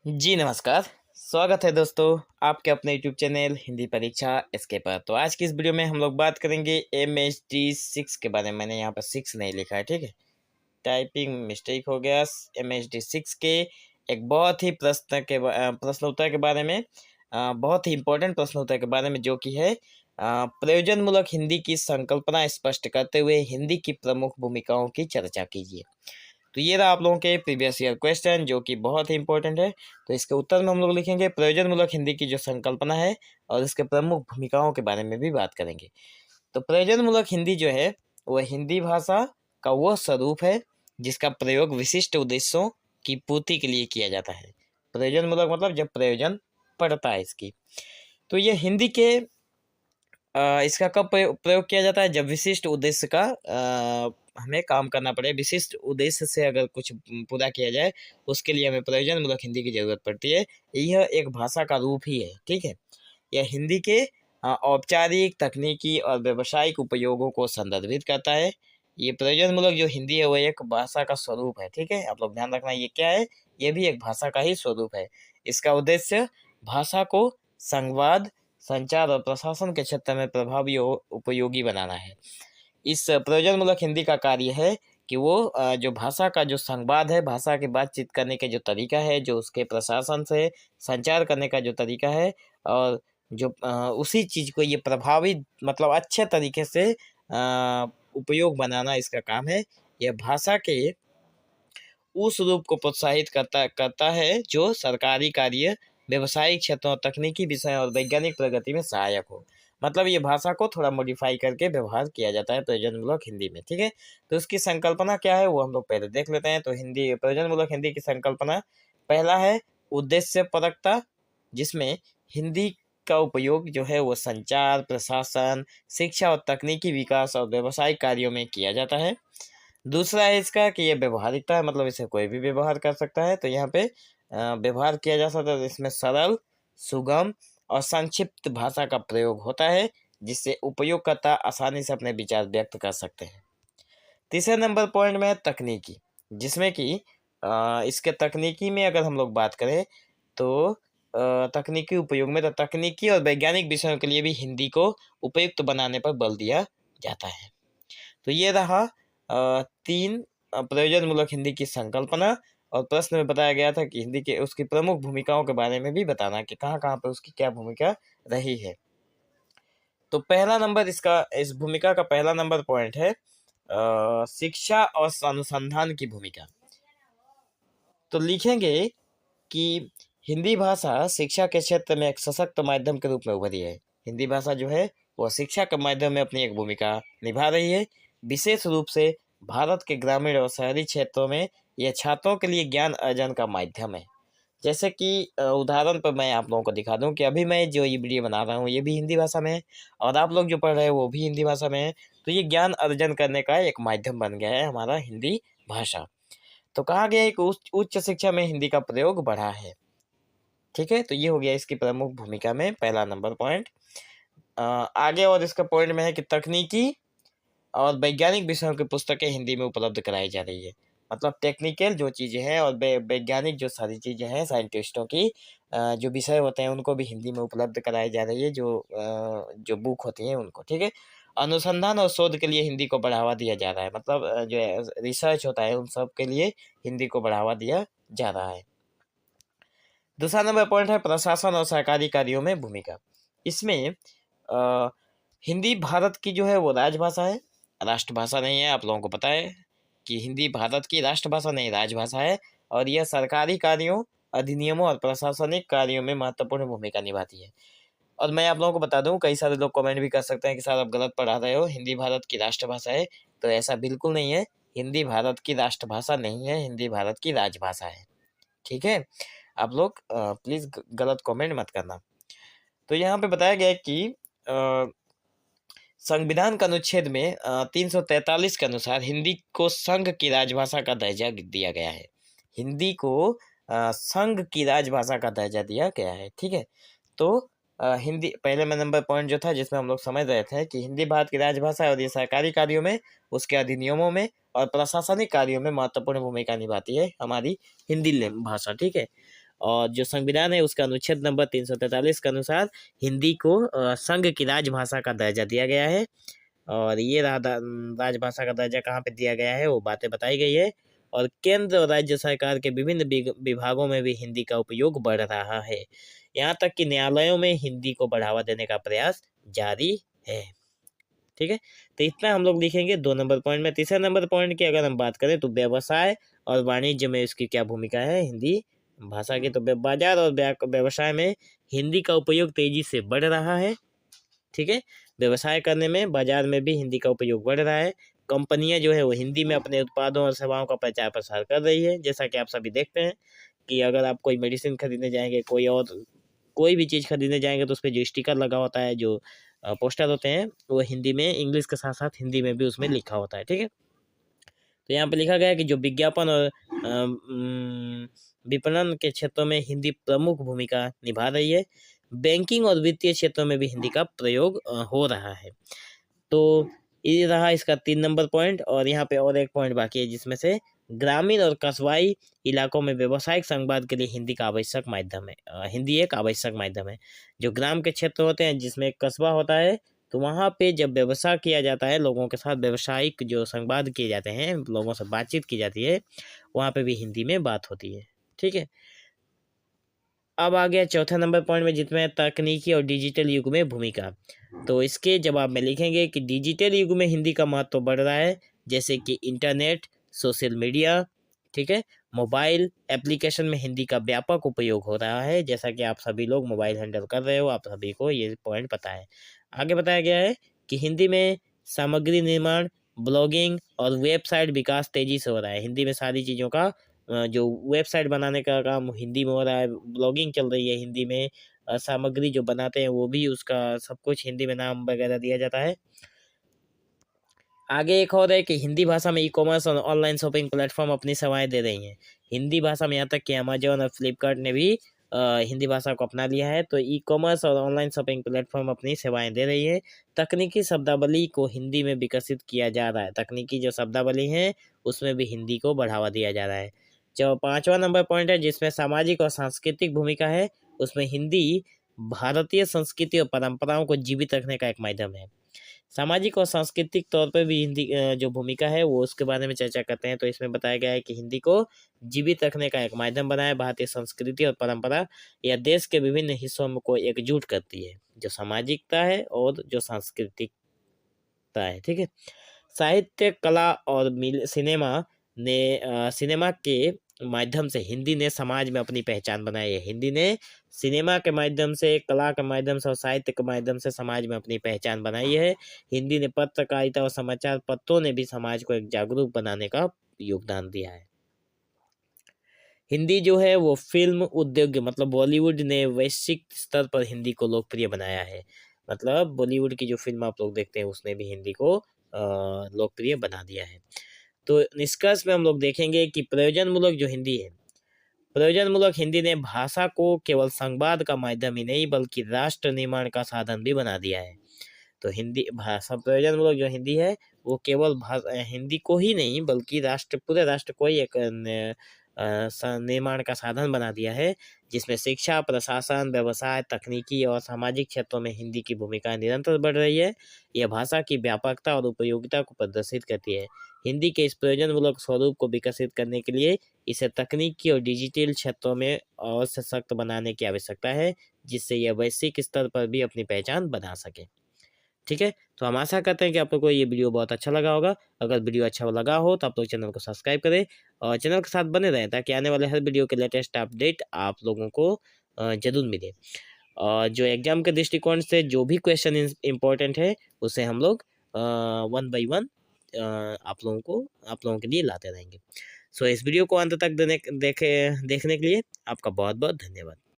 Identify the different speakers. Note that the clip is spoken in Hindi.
Speaker 1: जी नमस्कार। स्वागत है दोस्तों आपके अपने यूट्यूब चैनल हिंदी परीक्षा इसके पर। तो आज की इस वीडियो में हम लोग बात करेंगे MHD 6 के बारे में। मैंने यहाँ पर 6 नहीं लिखा है, ठीक है, टाइपिंग मिस्टेक हो गया। MHD 6 के एक बहुत ही प्रश्न उत्तर के बारे में, बहुत ही इंपॉर्टेंट प्रश्न उत्तर के बारे में, जो कि है प्रयोजनमूलक हिंदी की संकल्पना स्पष्ट करते हुए हिंदी की प्रमुख भूमिकाओं की चर्चा कीजिए। तो ये रहा आप लोगों के प्रीवियस ईयर क्वेश्चन, जो कि बहुत ही इंपॉर्टेंट है। तो इसके उत्तर में हम लोग लिखेंगे प्रयोजनमूलक हिंदी की जो संकल्पना है और इसके प्रमुख भूमिकाओं के बारे में भी बात करेंगे। तो प्रयोजनमूलक हिंदी जो है वह हिंदी भाषा का वह स्वरूप है जिसका प्रयोग विशिष्ट उद्देश्यों की पूर्ति के लिए किया जाता है। प्रयोजनमूलक मतलब जब प्रयोजन पड़ता है इसकी। तो ये हिंदी के इसका कब प्रयोग किया जाता है? जब विशिष्ट उद्देश्य का हमें काम करना पड़े, विशिष्ट उद्देश्य से अगर कुछ पूरा किया जाए, उसके लिए हमें प्रयोजनमूलक हिंदी की जरूरत पड़ती है। यह एक भाषा का रूप ही है, ठीक है। यह हिंदी के औपचारिक, तकनीकी और व्यावसायिक उपयोगों को संदर्भित करता है। ये प्रयोजनमूलक जो हिंदी है वह एक भाषा का स्वरूप है, ठीक है। आप लोग ध्यान रखना, ये क्या है? ये भी एक भाषा का ही स्वरूप है। इसका उद्देश्य भाषा को संवाद, संचार और प्रशासन के क्षेत्र में प्रभावी और उपयोगी बनाना है। इस प्रयोजनमूलक हिंदी का कार्य है कि वो जो भाषा का जो संवाद है, भाषा की बातचीत करने के जो तरीका है, जो उसके प्रशासन से संचार करने का जो तरीका है, और जो उसी चीज़ को ये प्रभावी मतलब अच्छे तरीके से उपयोग बनाना इसका काम है। यह भाषा के उस रूप को प्रोत्साहित करता है जो सरकारी कार्य, व्यवसायिक क्षेत्रों, तकनीकी विषय और वैज्ञानिक प्रगति में सहायक हो। मतलब ये भाषा को थोड़ा मॉडिफाई करके व्यवहार किया जाता है प्रयोजनमूलक हिंदी में, ठीक है। तो उसकी संकल्पना क्या है वो हम लोग पहले देख लेते हैं। तो हिंदी प्रयोजनमूलक हिंदी की संकल्पना, पहला है उद्देश्य परकता, जिसमें हिंदी का उपयोग जो है वो संचार, प्रशासन, शिक्षा और तकनीकी विकास और व्यवसायिक कार्यों में किया जाता है। दूसरा है इसका कि ये व्यवहारिकता है, मतलब इसे कोई भी व्यवहार कर सकता है। तो यहाँ पे व्यवहार किया जा सकता है। तो इसमें सरल, सुगम और संक्षिप्त भाषा का प्रयोग होता है, जिससे उपयोगकर्ता आसानी से अपने विचार व्यक्त कर सकते हैं। तीसरे नंबर पॉइंट में है तकनीकी, जिसमें कि इसके तकनीकी में अगर हम लोग बात करें तो तकनीकी उपयोग में, तो तकनीकी और वैज्ञानिक विषयों के लिए भी हिंदी को उपयुक्त बनाने पर बल दिया जाता है। तो ये रहा 3 प्रयोजनमूलक हिंदी की संकल्पना। और प्रश्न में बताया गया था कि हिंदी के उसकी प्रमुख भूमिकाओं के बारे में भी बताना कि कहाँ-कहाँ पे उसकी क्या भूमिका रही है। तो पहला नंबर इस भूमिका का पहला नंबर पॉइंट है शिक्षा और अनुसंधान की भूमिका। तो लिखेंगे कि हिंदी भाषा शिक्षा के क्षेत्र में एक सशक्त माध्यम के रूप में उभरी है। हिंदी भाषा जो है वह शिक्षा के माध्यम में अपनी एक भूमिका निभा रही है। विशेष रूप से भारत के ग्रामीण और शहरी क्षेत्रों में यह छात्रों के लिए ज्ञान अर्जन का माध्यम है। जैसे कि उदाहरण पर मैं आप लोगों को दिखा दूं कि अभी मैं जो ये वीडियो बना रहा हूँ ये भी हिंदी भाषा में है, और आप लोग जो पढ़ रहे हैं वो भी हिंदी भाषा में है। तो ये ज्ञान अर्जन करने का एक माध्यम बन गया है हमारा हिंदी भाषा। तो कहा गया है कि उच्च शिक्षा में हिंदी का प्रयोग बढ़ा है, ठीक है। तो ये हो गया इसकी प्रमुख भूमिका में पहला नंबर पॉइंट। आगे और इसका पॉइंट में है कि तकनीकी और वैज्ञानिक विषयों की पुस्तकें हिंदी में उपलब्ध कराई जा रही है। मतलब टेक्निकल जो चीज़ें हैं और वैज्ञानिक जो सारी चीज़ें हैं, साइंटिस्टों की जो विषय होते हैं उनको भी हिंदी में उपलब्ध कराई जा रही है, जो बुक होती हैं उनको, ठीक है। अनुसंधान और शोध के लिए हिंदी को बढ़ावा दिया जा रहा है। मतलब जो रिसर्च होता है उन सब के लिए हिंदी को बढ़ावा दिया जा रहा है। दूसरा नंबर पॉइंट है प्रशासन और सरकारी कार्यों में भूमिका। इसमें हिंदी भारत की जो है वो राजभाषा है, राष्ट्रभाषा नहीं है। आप लोगों को पता है कि हिंदी भारत की राष्ट्रभाषा नहीं, राजभाषा है। और यह सरकारी कार्यों, अधिनियमों और प्रशासनिक कार्यों में महत्वपूर्ण भूमिका निभाती है। और मैं आप लोगों को बता दूं, कई सारे लोग कमेंट भी कर सकते हैं कि सर आप गलत पढ़ा रहे हो, हिंदी भारत की राष्ट्रभाषा है। तो ऐसा बिल्कुल नहीं है। हिंदी भारत की राष्ट्रभाषा नहीं है, हिंदी भारत की राजभाषा है, ठीक है। आप लोग प्लीज गलत कमेंट मत करना। तो यहाँ पे बताया गया है कि संविधान का अनुच्छेद में 343 के अनुसार हिंदी को संघ की राजभाषा का दर्जा दिया गया है। हिंदी को संघ की राजभाषा का दर्जा दिया गया है, ठीक है। तो हिंदी पहले में नंबर पॉइंट जो था जिसमें हम लोग समझ रहे थे कि हिंदी भारत की राजभाषा है और ये सरकारी कार्यों में, उसके अधिनियमों में और प्रशासनिक कार्यों में महत्वपूर्ण भूमिका निभाती है हमारी हिंदी भाषा, ठीक है। और जो संविधान है उसका अनुच्छेद नंबर 343 के अनुसार हिंदी को संघ की राजभाषा का दर्जा दिया गया है। और ये राजभाषा का दर्जा कहाँ पे दिया गया है वो बातें बताई गई है। और केंद्र और राज्य सरकार के विभिन्न विभागों में भी हिंदी का उपयोग बढ़ रहा है। यहाँ तक कि न्यायालयों में हिंदी को बढ़ावा देने का प्रयास जारी है। ठीक है, तो इतना हम लोग लिखेंगे 2 नंबर पॉइंट में। तीसरे नंबर पॉइंट की अगर हम बात करें तो व्यवसाय और वाणिज्य में इसकी क्या भूमिका है हिंदी भाषा की। तो बाजार और व्यवसाय में हिंदी का उपयोग तेजी से बढ़ रहा है। ठीक है, व्यवसाय करने में बाजार में भी हिंदी का उपयोग बढ़ रहा है। कंपनियां जो है वो हिंदी में अपने उत्पादों और सेवाओं का प्रचार प्रसार कर रही है। जैसा कि आप सभी देखते हैं कि अगर आप कोई मेडिसिन खरीदने जाएंगे, कोई भी चीज़ खरीदने जाएंगे तो उस पर जो स्टिकर लगा होता है, जो पोस्टर होते हैं, वो हिंदी में, इंग्लिश के साथ साथ हिंदी में भी उसमें लिखा होता है। ठीक है, तो यहाँ पे लिखा गया है कि जो विज्ञापन और विपणन के क्षेत्रों में हिंदी प्रमुख भूमिका निभा रही है। बैंकिंग और वित्तीय क्षेत्रों में भी हिंदी का प्रयोग हो रहा है। तो ये रहा इसका 3 नंबर पॉइंट। और यहाँ पे और एक पॉइंट बाकी है जिसमें से ग्रामीण और कस्बाई इलाकों में व्यावसायिक संवाद के लिए हिंदी का आवश्यक माध्यम है। हिंदी एक आवश्यक माध्यम है। जो ग्राम के क्षेत्र होते हैं जिसमें एक कस्बा होता है, तो वहाँ पे जब व्यवसाय किया जाता है, लोगों के साथ व्यावसायिक जो संवाद किए जाते हैं, लोगों से बातचीत की जाती है, वहाँ पे भी हिंदी में बात होती है। ठीक है, अब आ गया चौथा नंबर पॉइंट में जिसमें तकनीकी और डिजिटल युग में भूमिका। तो इसके जवाब में लिखेंगे कि डिजिटल युग में हिंदी का महत्व बढ़ रहा है, जैसे कि इंटरनेट, सोशल मीडिया, ठीक है, मोबाइल एप्लीकेशन में हिंदी का व्यापक उपयोग हो रहा है। जैसा कि आप सभी लोग मोबाइल हैंडल कर रहे हो, आप सभी को ये पॉइंट पता है। आगे बताया गया है कि हिंदी में सामग्री निर्माण, ब्लॉगिंग और वेबसाइट विकास तेजी से हो रहा है। हिंदी में सारी चीज़ों का जो वेबसाइट बनाने का काम हिंदी में हो रहा है, ब्लॉगिंग चल रही है हिंदी में, सामग्री जो बनाते हैं वो भी उसका सब कुछ हिंदी में नाम वगैरह दिया जाता है। आगे एक और है कि हिंदी भाषा में ई-कॉमर्स और ऑनलाइन शॉपिंग प्लेटफॉर्म अपनी सेवाएं दे रही हैं। हिंदी भाषा में यहाँ तक कि अमेजोन और फ्लिपकार्ट ने भी हिंदी भाषा को अपना लिया है। तो ई-कॉमर्स और ऑनलाइन शॉपिंग प्लेटफॉर्म अपनी सेवाएं दे रही है। तकनीकी शब्दावली को हिंदी में विकसित किया जा रहा है। तकनीकी जो शब्दावली है उसमें भी हिंदी को बढ़ावा दिया जा रहा है। जो 5वां नंबर पॉइंट है जिसमें सामाजिक और सांस्कृतिक भूमिका है, उसमें हिंदी भारतीय संस्कृति और परंपराओं को जीवित रखने का एक माध्यम है। सामाजिक और सांस्कृतिक तौर पे भी हिंदी जो भूमिका है वो उसके बारे में चर्चा करते हैं। तो इसमें बताया गया है कि हिंदी को जीवित रखने का एक माध्यम बना है। भारतीय संस्कृति और परंपरा यह देश के विभिन्न हिस्सों में को एकजुट करती है, जो सामाजिकता है और जो सांस्कृतिकता है। ठीक है, साहित्य, कला और सिनेमा के माध्यम से हिंदी ने समाज में अपनी पहचान बनाई है। हिंदी ने सिनेमा के माध्यम से, कला के माध्यम से और साहित्य के माध्यम से समाज में अपनी पहचान बनाई है। हिंदी ने पत्रकारिता और समाचार पत्रों ने भी समाज को एक जागरूक बनाने का योगदान दिया है। हिंदी जो है वो फिल्म उद्योग, मतलब बॉलीवुड ने वैश्विक स्तर पर हिंदी को लोकप्रिय बनाया है। मतलब बॉलीवुड की जो फिल्म आप लोग देखते हैं उसने भी हिंदी को लोकप्रिय बना दिया है। तो निष्कर्ष में हम लोग देखेंगे कि प्रयोजनमूलक जो हिंदी है, प्रयोजनमूलक हिंदी ने भाषा को केवल संवाद का माध्यम ही नहीं बल्कि राष्ट्र निर्माण का साधन भी बना दिया है। तो हिंदी भाषा, प्रयोजनमूलक जो हिंदी है वो केवल हिंदी को ही नहीं बल्कि पूरे राष्ट्र को ही एक निर्माण का साधन बना दिया है, जिसमें शिक्षा, प्रशासन, व्यवसाय, तकनीकी और सामाजिक क्षेत्रों में हिंदी की भूमिका निरंतर बढ़ रही है। यह भाषा की व्यापकता और उपयोगिता को प्रदर्शित करती है। हिंदी के इस प्रयोजनमूलक स्वरूप को विकसित करने के लिए इसे तकनीकी और डिजिटल क्षेत्रों में और सशक्त बनाने की आवश्यकता है, जिससे यह वैश्विक स्तर पर भी अपनी पहचान बना सके। ठीक है, तो हम आशा करते हैं कि आप लोगों को ये वीडियो बहुत अच्छा लगा होगा। अगर वीडियो अच्छा लगा हो तो आप लोग चैनल को सब्सक्राइब करें और चैनल के साथ बने रहें ताकि आने वाले हर वीडियो के लेटेस्ट अपडेट आप लोगों को जरूर मिले। और जो एग्जाम के दृष्टिकोण से जो भी क्वेश्चन इम्पोर्टेंट है उसे हम लोग 1 बाय 1 आप लोगों के लिए लाते रहेंगे। सो इस वीडियो को अंत तक देखने के लिए आपका बहुत बहुत धन्यवाद।